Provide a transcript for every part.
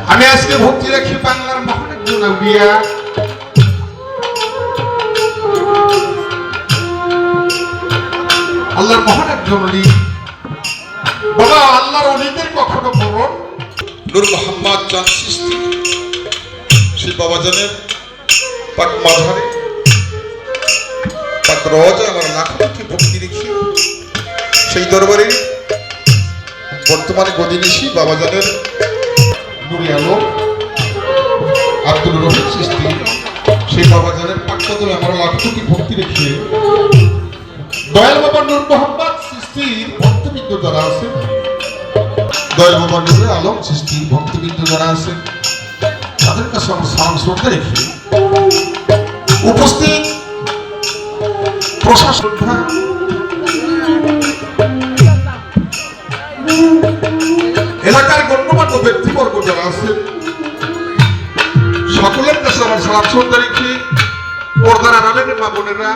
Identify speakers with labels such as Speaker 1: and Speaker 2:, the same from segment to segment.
Speaker 1: আমি আজকে ভক্তি রাখি বাংলার মহানের জনবিয়া আল্লাহর মহানের জননী বাবা আল্লাহর অলিদের কখনো বলুন
Speaker 2: নূর মোহাম্মদ চাঁদ চিশতি সেই বাবাজানের পাক মাঝারে পাক রওজায় আমার লাখো লাখে ভক্তি রেখে সেই দরবারে বর্তমানে গদিনিশি বাবাজানের
Speaker 1: নুরি আলম আব্দুল রহিম চিশতি সেই বাবাজানের পাকপাতলে আমার লাখো কোটি ভক্তি রেখে দয়াল বাবা নূর মোহাম্মদ চিশতির ভক্তবৃন্দ যারা আছেন দয়াল বাবা নূরে আলম চিশতির ভক্তবৃন্দ যারা আছেন তাদের কাছে আমার সালাম শ্রদ্ধা রেখে উপস্থিত প্রশাসন এলাকার গণ্যমান্য ব্যক্তিবর্গ যারা আছেন সকলের কাছে আমার সালাম শ্রদ্ধা রেখে পর্দার আড়ালের মা বোনেরা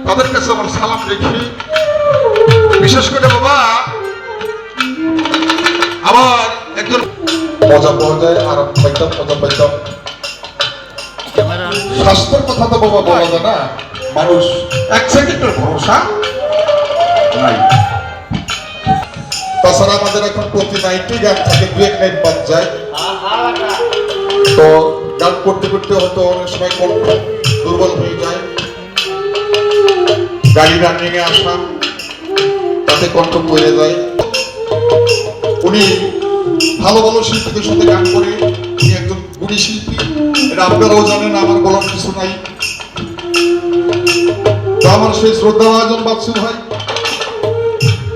Speaker 1: তাদের কাছে আমার সালাম রেখে বিশেষ করে বাবা আবার একজন
Speaker 2: মজা পাওয়া যায় আরাম পাইতাম মজা পাইতাম
Speaker 1: স্বাস্থ্যের কথা তো বাবা বলা যায় না মানুষ এক সেকেন্ডের ভরসা নাই
Speaker 2: তাছাড়া আমাদের এখন প্রতি নাইটে গান থাকে দু এক নাইট বাদ যায় তো গান করতে করতে হয়তো অনেক সময় কণ্ঠ দুর্বল হয়ে যায় গাড়ি রানিং এ আসা তাতে কণ্ঠ পড়ে যায় উনি ভালো ভালো শিল্পীদের সাথে গান করে উনি একজন গুণী শিল্পী এটা আপনারাও জানেন আমার বলার কিছু নাই তো আমার সেই শ্রদ্ধা মহাজন বাচ্চু ভাই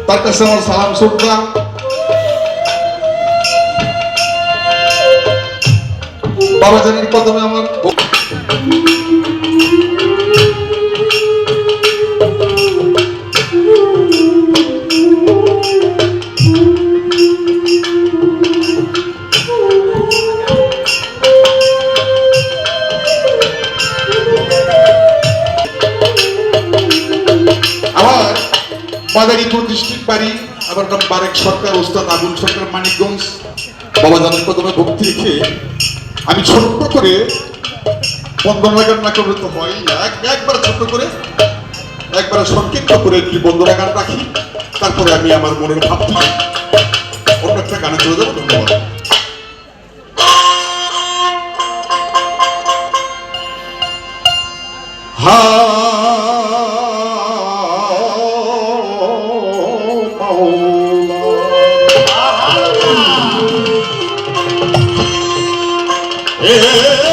Speaker 2: তার কাছে আমার সালাম শ্রদ্ধা বাবাজানের কদমে আমার মাদারীপুর ডিস্ট্রিক্ট বাড়ি আবার নাম বারেক সরকার ওস্তাদ আবুল সরকার মানিকগঞ্জ বাবাজানের কদমে ভক্তি রেখে আমি ছোট্ট করে বন্দনা গান না করলে তো হয় একবার ছোট্ট করে একবার সংক্ষিপ্ত করে একটি বন্দনা গান রাখি তারপরে আমি আমার মনের ভাবটি অন্য একটা গানে চলে যাবো ধন্যবাদ Yeah.